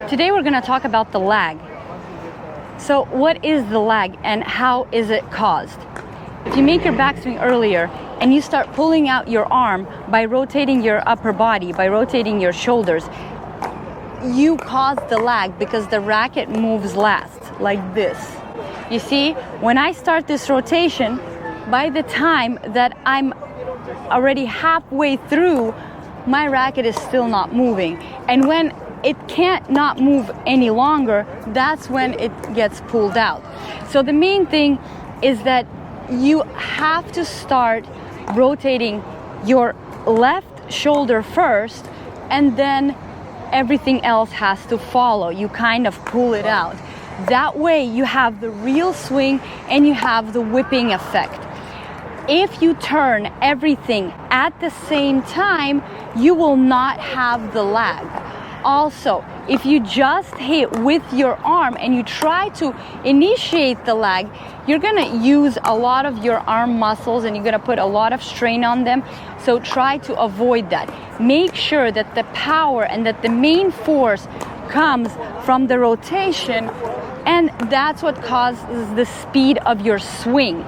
Today we're going to talk about the lag. So what is the lag and how is it caused? If you make your backswing earlier and you start pulling out your arm by rotating your upper body, by rotating your shoulders, you cause the lag because the racket moves last, like this. You see, when I start this rotation, by the time that I'm already halfway through, my racket is still not moving. And when it can't not move any longer, that's when it gets pulled out. So the main thing is that you have to start rotating your left shoulder first, and then everything else has to follow. You kind of pull it out. That way you have the real swing and you have the whipping effect. If you turn everything at the same time, you will not have the lag. Also, if you just hit with your arm and you try to initiate the lag, you're gonna use a lot of your arm muscles and you're gonna put a lot of strain on them. So try to avoid that. Make sure that the power and that the main force comes from the rotation, and that's what causes the speed of your swing.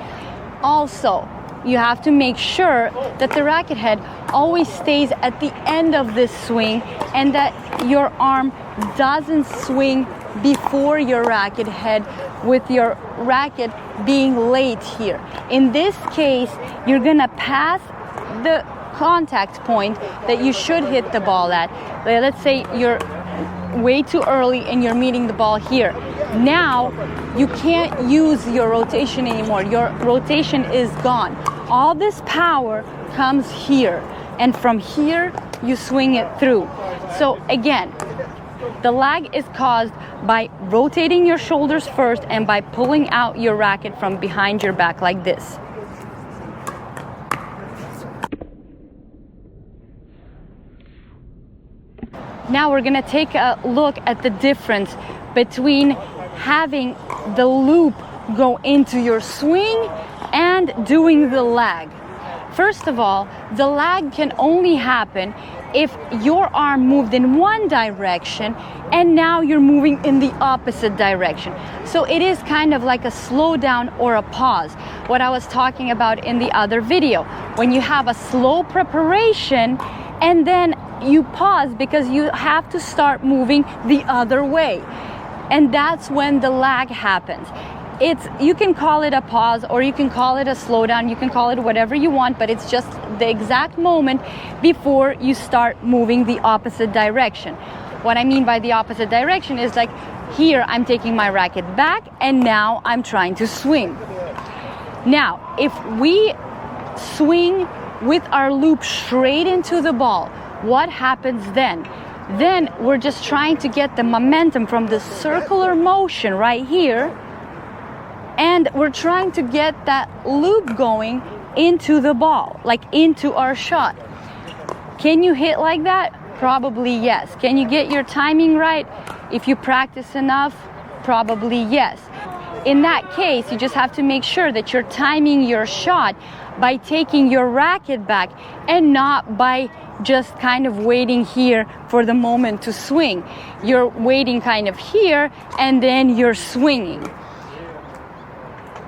Also, you have to make sure that the racket head always stays at the end of this swing and that your arm doesn't swing before your racket head, with your racket being late here. In this case, you're gonna pass the contact point that you should hit the ball at. Let's say you're way too early and you're meeting the ball here. Now you can't use your rotation anymore. Your rotation is gone. All this power comes here, and from here you swing it through. So again, the lag is caused by rotating your shoulders first and by pulling out your racket from behind your back like this. Now we're gonna take a look at the difference between having the loop go into your swing and doing the lag. First of all, the lag can only happen if your arm moved in one direction and now you're moving in the opposite direction. So it is kind of like a slowdown or a pause, what I was talking about in the other video. When you have a slow preparation and then you pause because you have to start moving the other way. And that's when the lag happens. You can call it a pause or you can call it a slowdown, you can call it whatever you want, but it's just the exact moment before you start moving the opposite direction. What I mean by the opposite direction is like here I'm taking my racket back and now I'm trying to swing. Now, if we swing with our loop straight into the ball, what happens then? Then we're just trying to get the momentum from the circular motion right here, and we're trying to get that loop going into the ball, like into our shot. Can you hit like that? Probably yes. Can you get your timing right? If you practice enough, probably yes. In that case, you just have to make sure that you're timing your shot by taking your racket back and not by just kind of waiting here for the moment to swing. You're waiting kind of here and then you're swinging.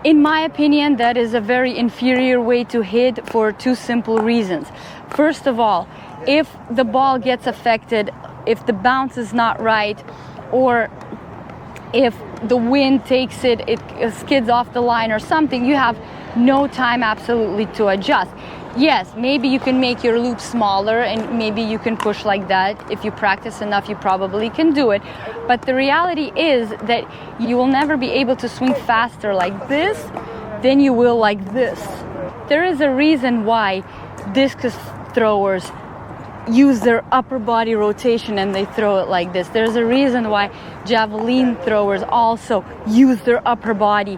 In my opinion, that is a very inferior way to hit for two simple reasons. First of all, if the ball gets affected, if the bounce is not right, or if the wind takes it, it skids off the line or something, you have no time absolutely to adjust. Yes, maybe you can make your loop smaller and maybe you can push like that. If you practice enough, you probably can do it. But the reality is that you will never be able to swing faster like this than you will like this. There is a reason why discus throwers use their upper body rotation and they throw it like this. There's a reason why javelin throwers also use their upper body,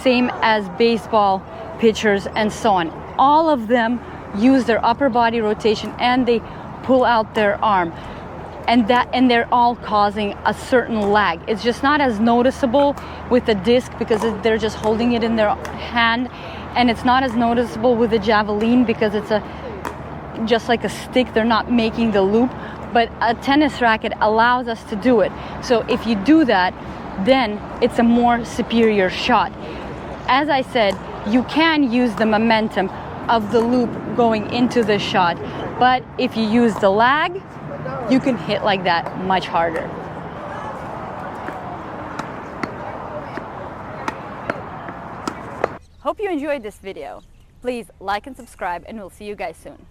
same as baseball pitchers and so on. All of them use their upper body rotation and they pull out their arm, and they're all causing a certain lag. It's just not as noticeable with the disc because they're just holding it in their hand, and it's not as noticeable with the javelin because it's just like a stick. They're not making the loop. but a tennis racket allows us to do it. So if you do that, then it's a more superior shot. As I said, you can use the momentum of the loop going into the shot, but if you use the lag, you can hit like that much harder. Hope you enjoyed this video. Please like and subscribe, and we'll see you guys soon.